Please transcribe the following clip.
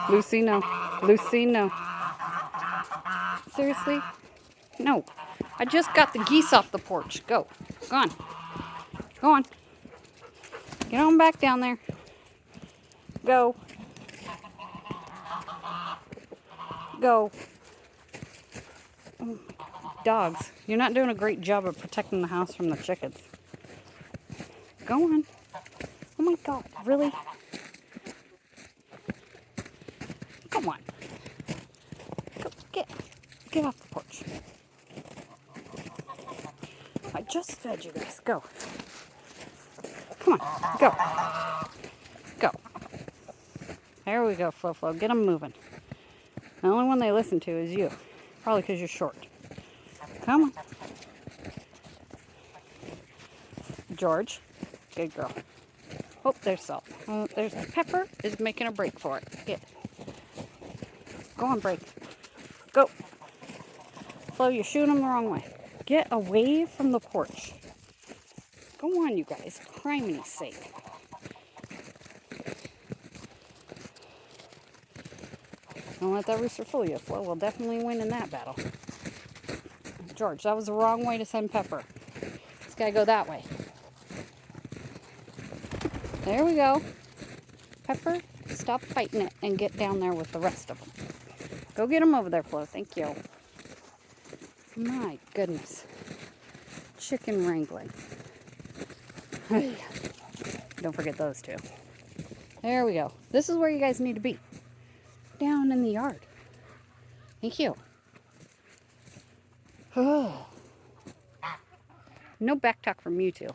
Lucy, no. Lucy, no. Seriously? No. I just got the geese off the porch. Go. Go on. Go on. Get on back down there. Go. Go. Dogs, you're not doing a great job of protecting the house from the chickens. Go on. Oh my God, really? Come on. Go, get off the porch. I just fed you guys. Go. Come on, go. Go. There we go, Flo. Get them moving. The only one they listen to is you. Probably because you're short. Come on. George. Good girl. Oh, there's Salt. Oh, there's Pepper is making a break for it. Get. Go on, break. Go. Flo, you're shooting them the wrong way. Get away from the porch. Go on, you guys. Criminy sake. Don't let that rooster fool you. Flo will definitely win in that battle. George, that was the wrong way to send Pepper. It's got to go that way. There we go. Pepper, stop fighting it and get down there with the rest of them. Go get them over there, Flo. Thank you. My goodness. Chicken wrangling. Don't forget those two. There we go. This is where you guys need to be. Down in the yard. Thank you. No back talk from you two.